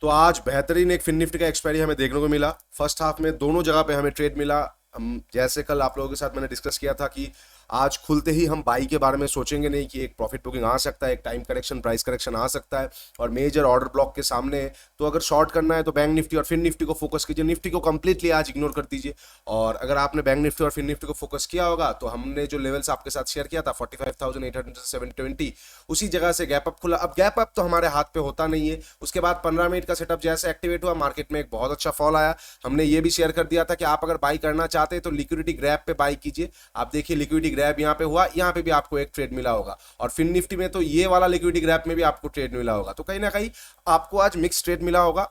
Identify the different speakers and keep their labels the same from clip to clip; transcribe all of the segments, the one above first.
Speaker 1: तो आज बेहतरीन एक फिन निफ्टी का एक्सपायरी हमें देखने को मिला। फर्स्ट हाफ में दोनों जगह पे हमें ट्रेड मिला। हम जैसे कल आप लोगों के साथ मैंने डिस्कस किया था कि आज खुलते ही हम बाई के बारे में सोचेंगे नहीं कि एक प्रॉफिट बुकिंग आ सकता है, एक टाइम करेक्शन प्राइस करेक्शन आ सकता है और मेजर ऑर्डर ब्लॉक के सामने है। तो अगर शॉर्ट करना है तो बैंक निफ्टी और फिन निफ्टी को फोकस कीजिए, निफ्टी को कंप्लीटली आज इग्नोर कर दीजिए। और अगर आपने बैंक निफ्टी और फिन निफ्टी को फोकस किया होगा तो हमने जो लेवल्स आपके साथ शेयर किया था 45,820 उसी जगह से गैप अप खुला। अब गैप अप तो हमारे हाथ पे होता नहीं है। उसके बाद 15 मिनट का सेटअप जैसे एक्टिवेट हुआ, मार्केट में एक बहुत अच्छा फॉल आया। हमने ये भी शेयर कर दिया था कि आप अगर बाई करना चाहते हैं तो लिक्विडिटी ग्रैब पे बाई कीजिए। आप देखिए लिक्विडिटी ग्रैब यहाँ पे हुआ, यहाँ पे भी आपको एक ट्रेड मिला होगा और फिन निफ्टी में तो ये वाला लिक्विडिटी ग्रैब में भी आपको ट्रेड मिला होगा। तो कहीं ना कहीं आपको आज मिक्स ट्रेड मिला होगा।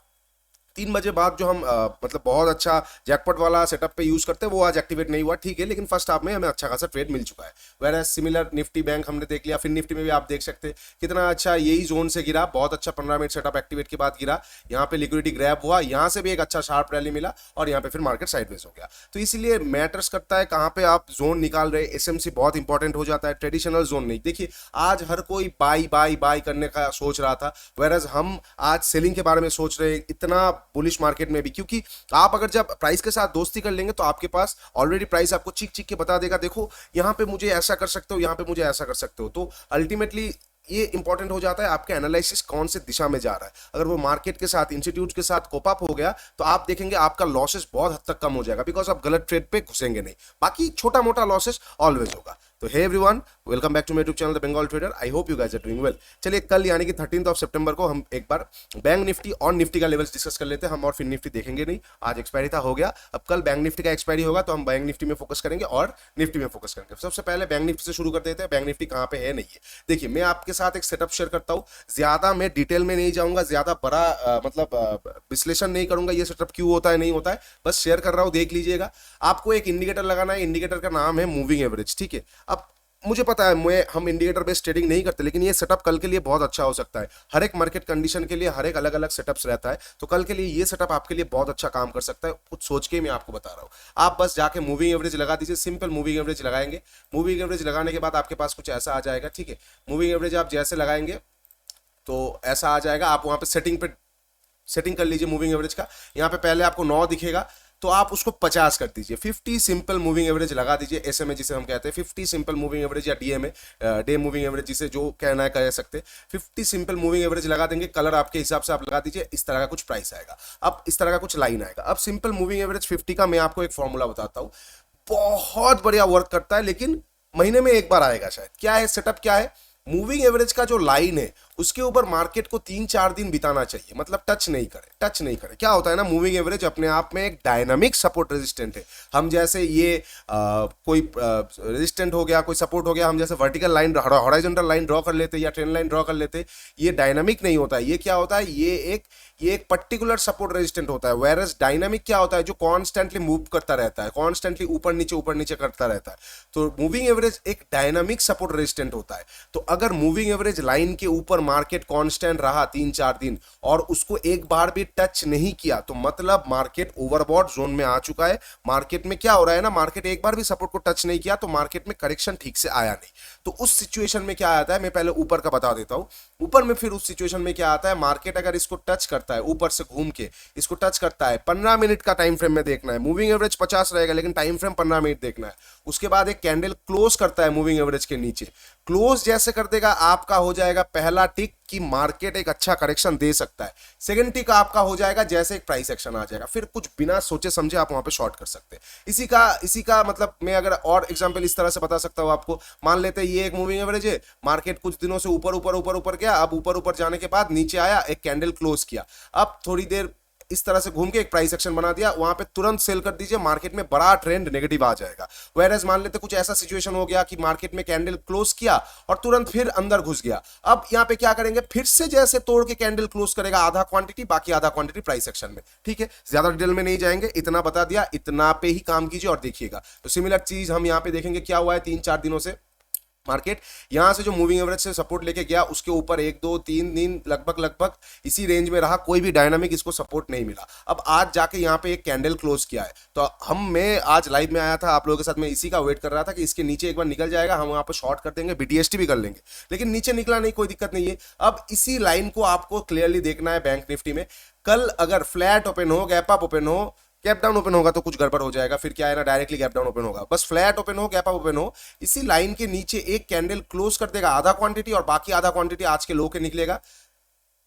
Speaker 1: 3 बजे बाद जो हम मतलब बहुत अच्छा जैकपॉट वाला सेटअप पे यूज करते हैं वो आज एक्टिवेट नहीं हुआ, ठीक है, लेकिन फर्स्ट हाफ में हमें अच्छा खासा ट्रेड मिल चुका है। वेयर सिमिलर निफ्टी बैंक हमने देख लिया, फिर निफ्टी में भी आप देख सकते हैं कितना अच्छा यही जोन से गिरा, बहुत अच्छा 15 मिनट सेटअप एक्टिवेट के बाद गिरा। यहाँ पे लिक्विडिटी ग्रैब हुआ, यहाँ से भी एक अच्छा शार्प रैली मिला और यहाँ पे फिर मार्केट साइडवेज हो गया। तो इसीलिए मैटर्स करता है कहाँ पे आप जोन निकाल रहे। एसएमसी बहुत इंपॉर्टेंट हो जाता है, ट्रेडिशनल जोन नहीं। देखिए आज हर कोई बाई बाई बाई करने का सोच रहा था, वेयर हम आज सेलिंग के बारे में सोच रहे हैं इतना बुलिश मार्केट में भी। क्योंकि आप अगर जब प्राइस के साथ दोस्ती कर लेंगे तो आपके पास ऑलरेडी प्राइस आपको चीख चीख के बता देगा, देखो यहाँ पे मुझे ऐसा कर सकते हो, यहाँ पे मुझे ऐसा कर सकते हो। तो अल्टीमेटली ये इंपॉर्टेंट हो जाता है आपके एनालिसिस कौन से दिशा में जा रहा है। अगर वो मार्केट के साथ इंस्टीट्यूट के साथ कोप अप हो गया तो आप देखेंगे आपका लॉसेस बहुत हद तक कम हो जाएगा, बिकॉज आप गलत ट्रेड पे घुसेंगे नहीं। बाकी छोटा मोटा लॉसेस ऑलवेज होगा। तो hey everyone, welcome back to my YouTube channel the Bengal trader. I hope you guys are doing well. चलिए कल यानी कि 13 सितंबर को हम एक बार बैंक निफ्टी और निफ्टी का लेवल्स डिस्कस कर लेते हैं। हम और फिर निफ्टी देखेंगे नहीं, आज एक्सपायरी था हो गया। अब कल बैंक निफ्टी का एक्सपायरी होगा तो हम बैंक निफ्टी में फोकस करेंगे और निफ्टी में फोकस करेंगे। सबसे पहले बैंक निफ्टी से शुरू कर देते हैं। बैंक निफ्टी कहाँ पे है नहीं है, देखिए मैं आपके साथ एक सेटअप शेयर करता हूँ, ज्यादा मैं डिटेल में नहीं जाऊंगा, ज्यादा बड़ा विश्लेषण नहीं करूंगा ये सेटअप क्यों होता है नहीं होता है, बस शेयर कर रहा हूँ, देख लीजिएगा। आपको एक इंडिकेटर लगाना है, इंडिकेटर का नाम है मूविंग एवरेज, ठीक है। अब मुझे पता है हम इंडिकेटर बेस्ड ट्रेडिंग नहीं करते, लेकिन ये सेटअप कल के लिए बहुत अच्छा हो सकता है। हर एक मार्केट कंडीशन के लिए हर एक अलग अलग सेटअप्स रहता है, तो कल के लिए ये सेटअप आपके लिए बहुत अच्छा काम कर सकता है। कुछ सोच के मैं आपको बता रहा हूँ। आप बस जाके मूविंग एवरेज लगा दीजिए, सिंपल मूविंग एवरेज लगाएंगे। मूविंग एवरेज लगाने के बाद आपके पास कुछ ऐसा आ जाएगा, ठीक है। मूविंग एवरेज आप जैसे लगाएंगे तो ऐसा आ जाएगा। आप वहां पे सेटिंग कर लीजिए मूविंग एवरेज का। यहाँ पे पहले आपको 9 दिखेगा तो आप उसको 50 कर दीजिए। 50 सिंपल मूविंग एवरेज लगा दीजिए, एसएमए जिसे हम कहते हैं। 50 सिंपल मूविंग एवरेज या डीएमए, डे मूविंग एवरेज जिसे जो कहना है कह सकते हैं। 50 सिंपल मूविंग एवरेज लगा देंगे, कलर आपके हिसाब से आप लगा दीजिए। इस तरह का कुछ प्राइस आएगा, अब इस तरह का कुछ लाइन आएगा। अब सिंपल मूविंग एवरेज 50 का मैं आपको एक फॉर्मूला बताता हूँ, बहुत बढ़िया वर्क करता है, लेकिन महीने में एक बार आएगा शायद। क्या है सेटअप, क्या है, मूविंग एवरेज का जो लाइन है उसके ऊपर मार्केट को 3-4 दिन बिताना चाहिए, मतलब टच नहीं करे। क्या होता है ना, मूविंग एवरेज अपने आप में एक डायनामिक सपोर्ट रेजिस्टेंट है। हम जैसे ये कोई रेजिस्टेंट हो गया, कोई सपोर्ट हो गया, हम जैसे vertical line horizontal line draw कर लेते या ट्रेंड लाइन ड्रॉ कर लेते, ये डायनामिक नहीं होता है। ये क्या होता है, ये एक पर्टिकुलर सपोर्ट रेजिस्टेंट होता है। वेरस डायनामिक क्या होता है, जो कॉन्स्टेंटली मूव करता रहता है, कॉन्स्टेंटली ऊपर नीचे करता रहता है। तो मूविंग एवरेज एक डायनामिक सपोर्ट रेजिस्टेंट होता है। तो अगर मूविंग एवरेज लाइन के ऊपर मार्केट कांस्टेंट रहा 3-4 दिन और उसको एक बार भी टच नहीं किया तो मतलब मार्केट ओवरबॉट जोन में आ चुका है। मार्केट में क्या हो रहा है ना, मार्केट एक बार भी सपोर्ट को टच नहीं किया तो मार्केट में करेक्शन ठीक से आया नहीं। तो उस सिचुएशन में क्या आता है, मैं पहले ऊपर का बता देता हूं। ऊपर में फिर उस सिचुएशन में क्या आता है, मार्केट अगर इसको टच करता है, ऊपर से घूम के इसको टच करता है, 15 मिनट का टाइम फ्रेम में देखना है। मूविंग एवरेज 50 रहेगा लेकिन टाइम फ्रेम 15 मिनट देखना है। उसके बाद एक कैंडल क्लोज करता है मूविंग एवरेज के नीचे, क्लोज जैसे कर देगा आपका हो जाएगा पहला टिक कि मार्केट एक अच्छा करेक्शन दे सकता है। सेकंड टिक आपका हो जाएगा जैसे एक प्राइस एक्शन आ जाएगा, फिर कुछ बिना सोचे समझे आप वहां पे शॉर्ट कर सकते हैं। इसी का मतलब मैं अगर और एग्जांपल इस तरह से बता सकता हूं आपको। मान लेते हैं ये एक मूविंग एवरेज है, मार्केट कुछ दिनों से ऊपर गया, अब ऊपर जाने के बाद नीचे आया, एक कैंडल क्लोज किया, अब थोड़ी देर इस तरह से घूम के एक प्राइस एक्शन बना दिया, वहां पे तुरंत सेल कर दीजिए, मार्केट में बड़ा ट्रेंड नेगेटिव आ जाएगा। वेरएज मान लेते कुछ ऐसा सिचुएशन हो गया कि मार्केट में कैंडल क्लोज किया और तुरंत फिर अंदर घुस गया, अब यहां पे क्या करेंगे, फिर से जैसे तोड़ के कैंडल क्लोज करेगा, आधा क्वांटिटी बाकी आधा क्वांटिटी प्राइस एक्शन में, ठीक है। ज्यादा डिटेल में नहीं जाएंगे, इतना बता दिया, इतना पे ही काम कीजिए और देखिएगा। तो सिमिलर चीज हम यहां पे देखेंगे क्या हुआ है 3-4 दिनों से। मार्केट यहां से जो मूविंग एवरेज से सपोर्ट लेके गया उसके ऊपर 1 2 3 दिन लगभग इसी रेंज में रहा, कोई भी डायनामिक इसको सपोर्ट नहीं मिला। अब आज जाके यहाँ पे एक कैंडल क्लोज किया है, तो मैं आज लाइव में आया था आप लोगों के साथ, मैं इसी का वेट कर रहा था कि इसके नीचे एक बार निकल जाएगा, हम वहां पर शॉर्ट कर देंगे, बीटीएसटी भी कर लेंगे, लेकिन नीचे निकला नहीं, कोई दिक्कत नहीं है। अब इसी लाइन को आपको क्लियरली देखना है बैंक निफ्टी में। कल अगर फ्लैट ओपन हो, गैप अप ओपन हो, गैप डाउन ओपन होगा तो कुछ गड़बड़ हो जाएगा, फिर क्या है ना, डायरेक्टली गैप डाउन ओपन होगा। बस फ्लैट ओपन हो, गैप अप ओपन हो, इसी लाइन के नीचे एक कैंडल क्लोज कर देगा आधा क्वांटिटी, और बाकी आधा क्वांटिटी आज के लो के निकलेगा।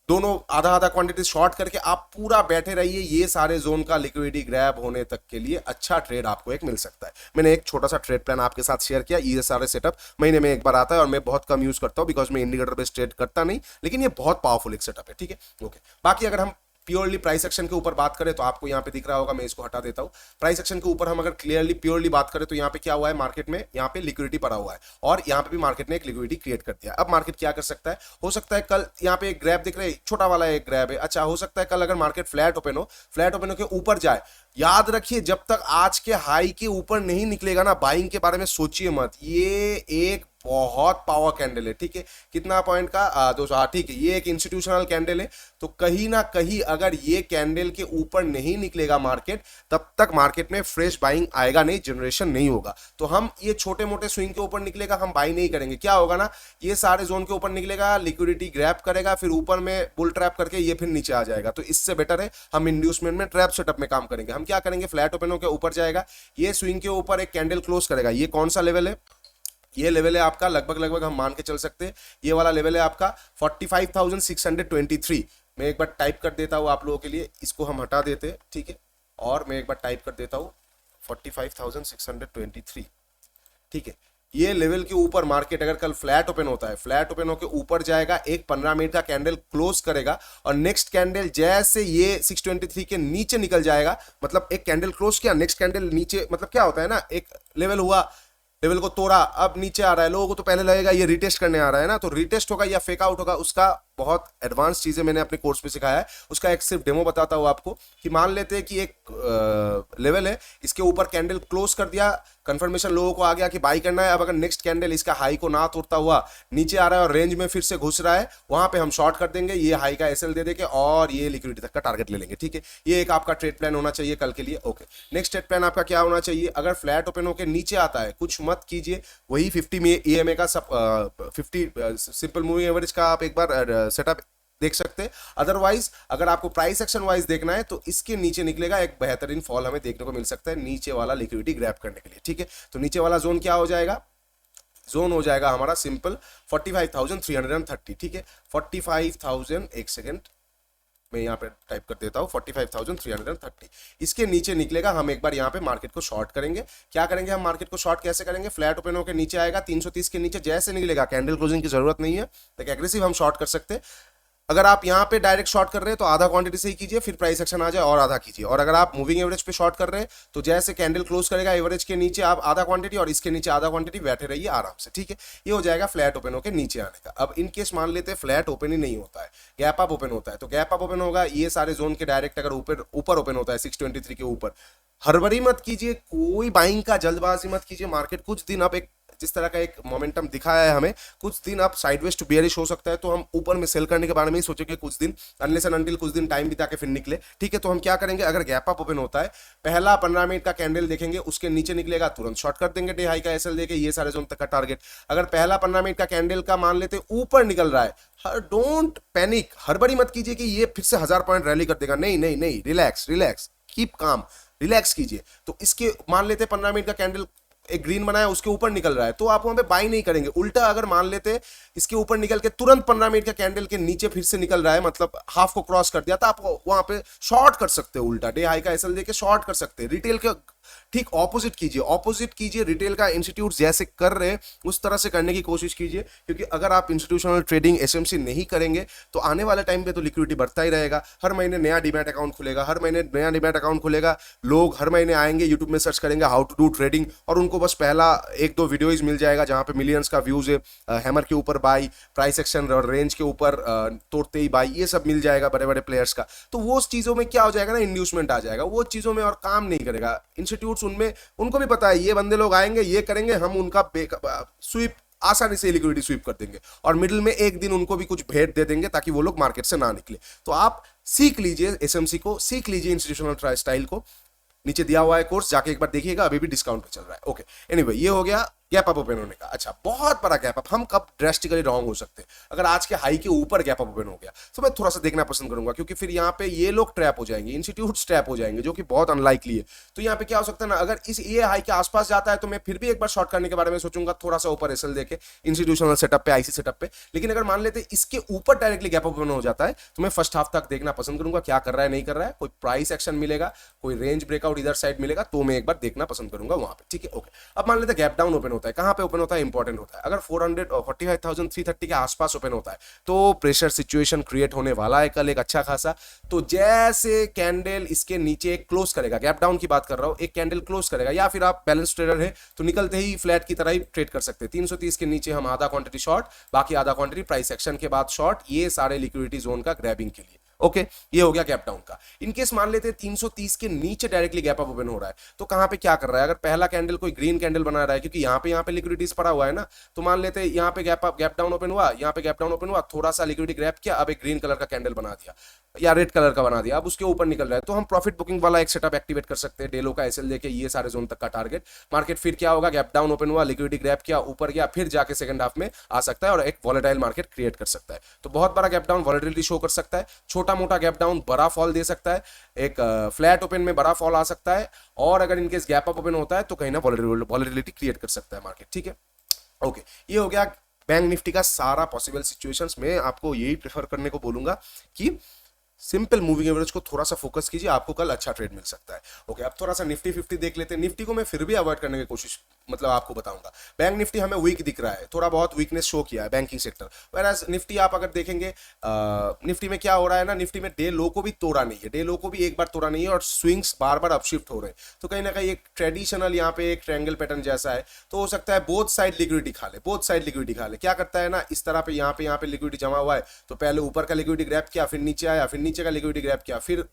Speaker 1: दोनों आधा आधा क्वांटिटी शॉर्ट करके आप पूरा बैठे रहिए, ये सारे जोन का लिक्विडिटी ग्रैब होने तक के लिए अच्छा ट्रेड आपको एक मिल सकता है। मैंने एक छोटा सा ट्रेड प्लान आपके साथ शेयर किया, ये सारे सेटअप महीने में एक बार आता है, और मैं बहुत कम यूज करता हूं बिकॉज मैं इंडिकेटर बेस्ड ट्रेड करता नहीं, लेकिन ये बहुत पावरफुल एक सेटअप है, ठीक है, ओके। बाकी अगर हम प्योरली प्राइस एक्शन के ऊपर बात करें तो आपको यहाँ पे दिख रहा होगा, मैं इसको हटा देता हूँ। प्राइस एक्शन के ऊपर हम अगर क्लियरली प्योरली बात करें तो यहाँ पे क्या हुआ है, मार्केट में यहाँ पे लिक्विडिटी पड़ा हुआ है, और यहाँ पे भी मार्केट ने एक लिक्विडिटी क्रिएट कर दिया। अब मार्केट क्या कर सकता है, हो सकता है कल यहाँ पे एक ग्रैब दिख रहा है, छोटा वाला एक ग्रैब है, अच्छा हो सकता है कल अगर मार्केट फ्लैट ओपन हो, फ्लैट ओपन के ऊपर जाए। याद रखिए जब तक आज के हाई के ऊपर नहीं निकलेगा ना, बाइंग के बारे में सोचिए मत, ये एक बहुत पावर कैंडल है, ठीक है। कितना पॉइंट का 200, हाँ ठीक है, ये एक इंस्टीट्यूशनल कैंडल है, तो कहीं ना कहीं अगर ये कैंडल के ऊपर नहीं निकलेगा मार्केट, तब तक मार्केट में फ्रेश बाइंग आएगा नहीं, जनरेशन नहीं होगा। तो हम ये छोटे मोटे स्विंग के ऊपर निकलेगा हम बाई नहीं करेंगे। क्या होगा ना, ये सारे जोन के ऊपर निकलेगा, लिक्विडिटी ग्रैब करेगा, फिर ऊपर में बुल ट्रैप करके ये फिर नीचे आ जाएगा। तो इससे बेटर है हम इंड्यूसमेंट में ट्रैप सेटअप में काम करेंगे। हम क्या करेंगे, फ्लैट ओपन होकर ऊपर जाएगा, ये स्विंग के ऊपर एक कैंडल क्लोज करेगा। ये कौन सा लेवल है, ये लेवल है आपका लगभग हम मान के चल सकते हैं, ये वाला लेवल है आपका 45,623। मैं एक बार टाइप कर देता हूं आप लोगों के लिए, इसको हम हटा देते हैं, ठीक है, और मैं एक बार टाइप कर देता हूं 45,623, ठीक है। ये लेवल के ऊपर मार्केट अगर कल फ्लैट ओपन होता है, फ्लैट ओपन होकर ऊपर जाएगा, एक 15 मिनट का कैंडल क्लोज करेगा, और नेक्स्ट कैंडल जैसे ये 623 के नीचे निकल जाएगा, मतलब एक कैंडल क्लोज किया, नेक्स्ट कैंडल नीचे, मतलब क्या होता है ना, एक लेवल हुआ, लेवल को तोड़ा, अब नीचे आ रहा है, लोगों को तो पहले लगेगा ये रिटेस्ट करने आ रहा है ना, तो रिटेस्ट होगा या फेक आउट होगा, उसका बहुत एडवांस चीजें मैंने अपने कोर्स में सिखाया है। उसका एक सिर्फ डेमो बताता हूँ आपको, कि मान लेते हैं कि एक लेवल है, इसके ऊपर कैंडल क्लोज कर दिया, कंफर्मेशन लोगों को आ गया कि बाई करना है। अब अगर नेक्स्ट कैंडल इसका हाई को ना तोड़ता हुआ नीचे आ रहा है और रेंज में फिर से घुस रहा है, वहां पे हम शॉर्ट कर देंगे, ये हाई का एसएल दे देंगे और ये लिक्विडिटी तक का टारगेट ले लेंगे, ठीक है। ये एक आपका ट्रेड प्लान होना चाहिए कल के लिए, ओके। नेक्स्ट ट्रेड प्लान आपका क्या होना चाहिए, अगर फ्लैट ओपन होकर नीचे आता है, कुछ मत कीजिए, वही 50 में ईएमए का 50 सिंपल मूविंग एवरेज का आप एक बार सेटअप देख सकते हैं। अदरवाइज अगर आपको प्राइस एक्शन वाइज देखना है तो इसके नीचे निकलेगा, एक बेहतरीन फॉल हमें देखने को मिल सकता है नीचे वाला लिक्विडिटी ग्रैब करने के लिए, ठीक है। तो नीचे वाला जोन क्या हो जाएगा, जोन हो जाएगा हमारा सिंपल 45,330, ठीक है। 45,000, एक सेकेंड मैं यहाँ पे टाइप कर देता हूँ 45,330, इसके नीचे निकलेगा, हम एक बार यहाँ पे मार्केट को शॉर्ट करेंगे। क्या करेंगे हम, मार्केट को शॉर्ट कैसे करेंगे, फ्लैट ओपन होकर नीचे आएगा, 330 के नीचे जैसे निकलेगा, कैंडल क्लोजिंग की जरूरत नहीं है, तो एग्रेसिव हम शॉर्ट कर सकते हैं। अगर आप यहाँ पे डायरेक्ट शॉर्ट कर रहे हैं तो आधा क्वांटिटी से ही कीजिए, फिर प्राइस एक्शन आ जाए और आधा कीजिए। और अगर आप मूविंग एवरेज पे शॉर्ट कर रहे हैं तो जैसे कैंडल क्लोज करेगा एवरेज के नीचे, आप आधा क्वांटिटी और इसके नीचे आधा क्वांटिटी बैठे रहिए आराम से, ठीक है। ये हो जाएगा फ्लैट ओपन होकर नीचे आने का। अब इन केस मान लेते हैं फ्लैट ओपन ही नहीं होता है, गैप अप ओपन होता है, तो गैप अप ओपन होगा, ये सारे जोन के डायरेक्ट अगर ऊपर ओपन होता है 623 के ऊपर, हड़बड़ी मत कीजिए, कोई बाइंग का जल्दबाजी मत कीजिए। मार्केट कुछ दिन अब एक जिस तरह का एक मोमेंटम दिखाया है हमें, कुछ दिन आप साइडवेज टू बेयरिश हो सकता है, तो हम ऊपर में सेल करने के बारे में ही सोचेंगे कुछ दिन, अनलेस एंड अनटिल कुछ दिन टाइम बिता के फिर निकले, ठीक है। तो हम क्या करेंगे, अगर गैप अप ओपन होता है, पहला 15 मिनट का कैंडल देखेंगे, उसके नीचे निकलेगा तुरंत शॉर्ट कर देंगे, डे हाई का एसएल देके ये सारे जोन तक का टारगेट। अगर पहला 15 मिनट का कैंडल का मान लेते ऊपर निकल रहा है, डोंट पैनिक, हड़बड़ी मत कीजिए कि ये फिर से 1000 पॉइंट रैली कर देगा, नहीं नहीं नहीं, relax relax, keep calm, relax कीजिए। तो इसके मान लेते 15 मिनट का कैंडल एक ग्रीन बनाया, उसके ऊपर निकल रहा है, तो आप वहां पे बाई नहीं करेंगे। उल्टा अगर मान लेते इसके ऊपर निकल के तुरंत 15 मिनट का कैंडल के नीचे फिर से निकल रहा है, मतलब हाफ को क्रॉस कर दिया, तो आप वहां पे शॉर्ट कर सकते हो, उल्टा डे हाई का एसएल देके शॉर्ट कर सकते हैं। रिटेल के ठीक ऑपोजिट कीजिए, रिटेल का इंस्टीट्यूट जैसे कर रहे हैं उस तरह से करने की कोशिश कीजिए, क्योंकि अगर आप इंस्टीट्यूशनल ट्रेडिंग एसएमसी नहीं करेंगे तो आने वाले टाइम पे तो लिक्विडिटी बढ़ता ही रहेगा। हर महीने नया डीमैट अकाउंट खुलेगा, हर महीने नया डीमैट अकाउंट खुलेगा, लोग हर महीने आएंगे यूट्यूब में सर्च करेंगे हाउ टू डू ट्रेडिंग, और उनको बस पहला 1-2 वीडियोज मिल जाएगा जहां पे मिलियंस का व्यूज है, हैमर के ऊपर बाई, प्राइस एक्शन और रेंज के ऊपर तोड़ते ही बाई, ये सब मिल जाएगा बड़े बड़े प्लेयर्स का। तो वो चीजों में क्या हो जाएगा ना, इंड्यूसमेंट आ जाएगा, वो चीजों में और काम नहीं करेगा इंस्टीट्यूट्स। उनमें उनको भी पता है ये बंदे लोग आएंगे, ये करेंगे, हम उनका स्वीप आसानी से लिक्विडिटी स्वीप कर देंगे और मिडिल में एक दिन उनको भी कुछ भेंट दे देंगे ताकि वो लोग मार्केट से ना निकले। तो आप सीख लीजिए एसएमसी को, सीख लीजिए इंस्टीट्यूशनल स्टाइल को, नीचे दिया हुआ है कोर्स, जाके एक बार देखिएगा, अभी भी डिस्काउंट पे चल रहा है। ओके, एनीवे ये हो गया गैप अप ओपन होने का। अच्छा, बहुत बड़ा गैप अप, हम कब ड्रेस्टिकली रॉन्ग हो सकते हैं? अगर आज के हाई के ऊपर गैप अप ओपन हो गया तो मैं थोड़ा सा देखना पसंद करूंगा, क्योंकि फिर यहाँ पे ये लोग ट्रैप हो जाएंगे, इंस्टीट्यूट ट्रैप हो जाएंगे, जो कि बहुत अनलाइकली है। तो यहाँ पे क्या हो सकता है ना, अगर इस ये हाई के आसपास जाता है तो मैं फिर भी एक बार शॉर्ट करने के बारे में सोचूंगा, थोड़ा सा ऊपर एसएल देके इंस्टीट्यूशनल सेटअप पे, आईसी सेटअप पे। लेकिन अगर मान लेते इसके ऊपर डायरेक्टली गैप अप ओपन हो जाता है तो मैं फर्स्ट हाफ तक देखना पसंद करूंगा, क्या कर रहा है नहीं कर रहा है, कोई प्राइस एक्शन मिलेगा, कोई रेंज ब्रेकआउट इधर साइड मिलेगा तो मैं एक बार देखना पसंद करूंगा वहां पे। ठीक है, ओके। अब मान लेते गैप डाउन ओपन होता है, कहां पे ओपन होता है इंपॉर्टेंट होता है। अगर 445,330 के आसपास ओपन होता है तो प्रेशर सिचुएशन क्रिएट होने वाला है कल एक अच्छा खासा। तो जैसे कैंडल इसके नीचे एक क्लोज करेगा, गैप डाउन की बात कर रहा हूं, एक कैंडल क्लोज करेगा, या फिर आप बैलेंस ट्रेडर है तो निकलते ही फ्लैट की तरह ही ट्रेड कर सकते हैं। 330 के नीचे हम आधा क्वांटिटी शॉर्ट, बाकी आधा क्वांटिटी प्राइस एक्शन के बाद शॉर्ट, ये सारे लिक्विडिटी जोन का ग्रैबिंग के लिए। ओके, ये हो गया गैप डाउन का। इनकेस मान लेते हैं 330 के नीचे डायरेक्टली गैप अप ओपन हो रहा है तो कहां पे क्या कर रहा है, अगर पहला कैंडल कोई ग्रीन कैंडल बना रहा है, क्योंकि यहाँ पे लिक्विडिटीज पड़ा हुआ है ना, तो मान लेते हैं यहाँ पे गैप डाउन ओपन हुआ, यहाँ पे गैप डाउन ओपन हुआ, थोड़ा सा लिक्विडिटी ग्रैब किया, अब एक ग्रीन कलर का कैंडल बना दिया या रेड कलर का बना दिया, अब उसके ऊपर निकल रहा है, तो हम प्रॉफिट बुकिंग वाला एक सेटअप एक्टिवेट कर सकते हैं, डेलो का एसएल लेके ये सारे जोन तक का टारगेट। मार्केट फिर क्या होगा, गैप डाउन ओपन हुआ, लिक्विडिटी ग्रैब किया, ऊपर गया, फिर जाके सेकंड हाफ में आ सकता है और एक वॉलेटाइल मार्केट क्रिएट कर सकता है। तो बहुत बड़ा गैप डाउन वॉलेटिलिटी शो कर सकता है, छोटा मोटा गैप डाउन बड़ा फॉल दे सकता है, एक फ्लैट ओपन में बड़ा फॉल आ सकता है, और अगर इनकेस गैप अप ओपन होता है तो कहीं ना वॉलेटिलिटी क्रिएट कर सकता है मार्केट। ठीक है, ओके, ये हो गया बैंक निफ्टी का सारा पॉसिबल सिचुएशंस में। आपको यही प्रेफर करने को बोलूंगा कि सिंपल मूविंग एवरेज को थोड़ा सा फोकस कीजिए, आपको कल अच्छा ट्रेड मिल सकता है। ओके, अब थोड़ा सा निफ्टी 50 देख लेते हैं। निफ्टी को मैं फिर भी अवॉइड करने की कोशिश मतलब आपको बताऊंगा। बैंक निफ्टी हमें वीक दिख रहा है, थोड़ा बहुत वीकनेस शो किया है बैंकिंग सेक्टर। वेराज निफ्टी आप अगर देखेंगे, निफ्टी में क्या हो रहा है ना, निफ्टी में डे लो को भी तोड़ा नहीं है, डे लो को भी एक बार तोड़ा नहीं है, और स्विंग्स बार बार अपशिफ्ट हो रहे हैं। तो कहीं ना कहीं एक ट्रेडिशनल यहाँ पे एक ट्रायंगल पैटर्न जैसा है, तो हो सकता है बोथ साइड लिक्विडिटी खा ले, बोथ साइड लिक्विडिटी खा ले। क्या करता है ना, इस तरह पे यहाँ पे लिक्विडिटी जमा हुआ है तो पहले ऊपर का लिक्विडिटी ग्रैब किया, फिर नीचे आया, फिर नीचे का लिक्विडिटी ग्रैब किया, फिर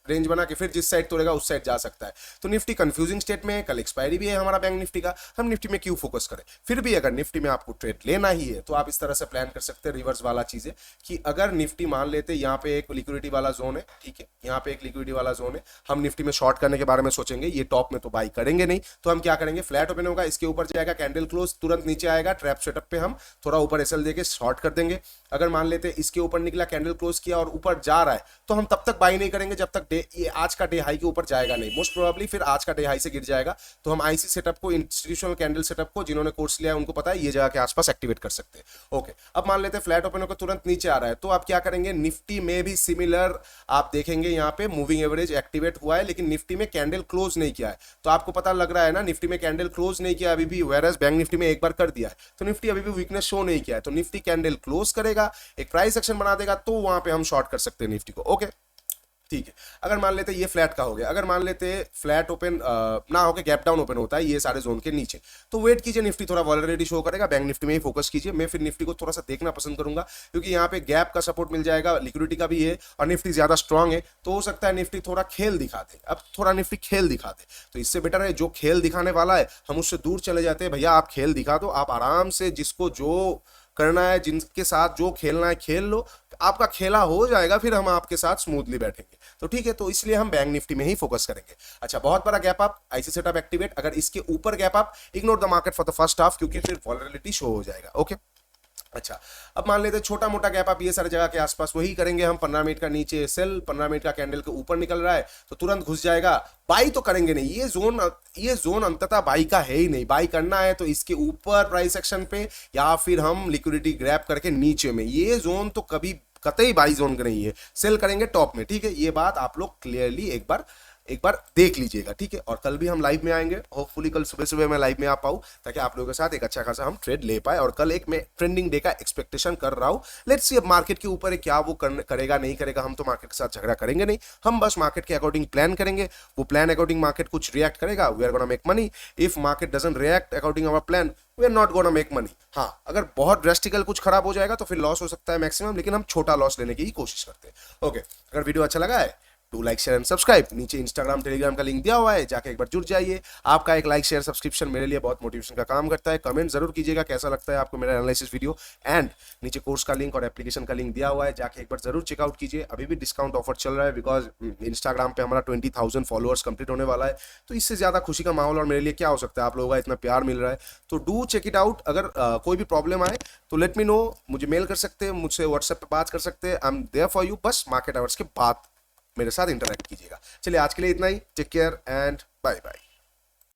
Speaker 1: रेंज बना के फिर जिस साइड तोड़ेगा उस साइड जा सकता है। तो निफ्टी कंफ्यूजिंग स्टेट में है, कल एक्सपायरी भी है हमारा बैंक निफ्टी का, हम निफ्टी में क्यों फोकस करें। फिर भी अगर निफ्टी में आपको ट्रेड लेना ही है तो आप इस तरह से प्लान कर सकते हैं, रिवर्स वाला चीजें, कि अगर निफ्टी मान लेते यहाँ पे एक लिक्विडिटी वाला जोन है, ठीक है, यहाँ पे एक लिक्विडिटी वाला जोन है, हम निफ्टी में शॉर्ट करने के बारे में सोचेंगे, ये टॉप में तो बाई करेंगे नहीं, तो हम क्या करेंगे, फ्लैट ओपन होगा, इसके ऊपर जाएगा, कैंडल क्लोज, तुरंत नीचे आएगा, ट्रैप सेटअप पे हम थोड़ा ऊपर एसएल देके शॉर्ट कर देंगे। अगर मान लेते इसके ऊपर निकला, कैंडल क्लोज किया और ऊपर जा रहा है, तो हम तब तक बाई नहीं करेंगे जब तक ये आज का डे हाई के ऊपर जाएगा नहीं। मोस्ट प्रोबेबली फिर आज का डे हाई से गिर जाएगा, तो हम आईसी सेटअप को, इंस्टीट्यूशनल कैंडल सेटअप को, जिन्होंने कोर्स लिया है उनको पता है, ये जगह के आसपास एक्टिवेट कर सकते हैं। ओके, अब मान लेते हैं फ्लैट ओपन होकर तुरंत नीचे आ रहा है, तो आप क्या करेंगे, निफ्टी में भी सिमिलर आप देखेंगे, यहाँ पे मूविंग एवरेज एक्टिवेट हुआ है लेकिन निफ्टी में कैंडल क्लोज नहीं किया है। तो आपको पता लग रहा है ना, निफ्टी में कैंडल क्लोज नहीं किया अभी भी, वेरस बैंक निफ्टी में एक बार कर दिया है, तो निफ्टी अभी भी वीकनेस शो नहीं किया है। तो निफ्टी कैंडल क्लोज करेगा, एक प्राइस एक्शन बना देगा, तो वहां पे हम शॉर्ट कर सकते हैं निफ्टी को। ओके, ठीक है। अगर मान लेते ये फ्लैट का हो गया, अगर मान लेते फ्लैट ओपन ना होकर गैप डाउन ओपन होता है ये सारे जोन के नीचे, तो वेट कीजिए, निफ्टी थोड़ा वॉलरेटिलिटी शो करेगा, बैंक निफ्टी में ही फोकस कीजिए। मैं फिर निफ्टी को थोड़ा सा देखना पसंद करूंगा, क्योंकि यहाँ पे गैप का सपोर्ट मिल जाएगा, लिक्विडिटी का भी है, और निफ्टी ज्यादा स्ट्रांग है, तो हो सकता है निफ्टी थोड़ा खेल दिखा दे। अब थोड़ा निफ्टी खेल दिखा दे तो इससे बेटर है, जो खेल दिखाने वाला है हम उससे दूर चले जाते हैं। भैया आप खेल दिखा दो, आप आराम से जिसको जो करना है, जिनके साथ जो खेलना है खेल लो, आपका खेला हो जाएगा, फिर हम आपके साथ स्मूथली बैठेंगे। तो ठीक है, तो इसलिए हम बैंक निफ्टी में ही फोकस करेंगे। अच्छा, बहुत बड़ा gap up, IC setup activate, अगर इसके ऊपर gap up, ignore the market for the first half, क्योंकि फिर वॉलरेटिलिटी शो हो जाएगा। ओके, अच्छा, अब मान लेते हैं छोटा मोटा गैप अप ये सारे जगह के आसपास, वही करेंगे हम। 15 मिनट का नीचे सेल, 15 मिनट का कैंडल के ऊपर निकल रहा है तो तुरंत घुस जाएगा, बाई तो करेंगे नहीं, ये जोन अंततः बाई का है ही नहीं। बाई करना है तो इसके ऊपर प्राइस एक्शन पे, या फिर हम लिक्विडिटी ग्रैब करके नीचे में, ये जोन तो कभी कतई बाई जोन नहीं है, सेल करेंगे टॉप में। ठीक है, ये बात आप लोग क्लियरली एक बार देख लीजिएगा। ठीक है, और कल भी हम लाइव में आएंगे, होपफुली कल सुबह सुबह मैं लाइव में आ पाऊं, ताकि आप लोगों के साथ एक अच्छा खासा हम ट्रेड ले पाए। और कल एक मैं ट्रेंडिंग डे का एक्सपेक्टेशन कर रहा हूं। लेट्स सी अब मार्केट के ऊपर क्या वो करेगा नहीं करेगा, हम तो मार्केट के साथ झगड़ा करेंगे नहीं, हम बस मार्केट के अकॉर्डिंग प्लान करेंगे। वो प्लान अकॉर्डिंग मार्केट कुछ रिएक्ट करेगा, we are gonna make money. If market doesn't react according our plan, we are not gonna make money. हाँ, अगर बहुत ड्रेस्टिकल कुछ खराब हो जाएगा तो फिर लॉस हो सकता है मैक्सिमम, लेकिन हम छोटा लॉस लेने की ही कोशिश करते हैं। ओके, अगर वीडियो अच्छा लगा है do like share and subscribe. नीचे इंस्टाग्राम टेलीग्राम का लिंक दिया हुआ है, जाके एक बार जुड़ जाइए। आपका एक लाइक शेयर सब्सक्रिप्शन मेरे लिए बहुत मोटिवेशन का काम करता है। कमेंट जरूर कीजिएगा कैसा लगता है आपको मेरा एनालिसिस वीडियो। एंड नीचे कोर्स का लिंक और एप्लीकेशन का लिंक दिया हुआ है, जाके एक बार जरूर चेकआउट कीजिए। अभी भी डिस्काउंट ऑफर चल रहा है, बिकॉज इंस्टाग्राम पे हमारा 20,000 फॉलोअर्स कंप्लीट होने वाला है। तो इससे ज्यादा खुशी का माहौल और मेरे लिए क्या हो सकता है। आप लोगों का इतना प्यार मिल रहा है, तो डू चेक इट आउट। अगर कोई भी प्रॉब्लम आए तो लेट मी नो, मुझे मेल कर सकते हैं, मुझसे व्हाट्सएप पे बात कर सकते हैं। I am there for you. बस मार्केट आवर्स के बाद मेरे साथ इंटरेक्ट कीजिएगा। चलिए आज के लिए इतना ही। Take care and bye bye.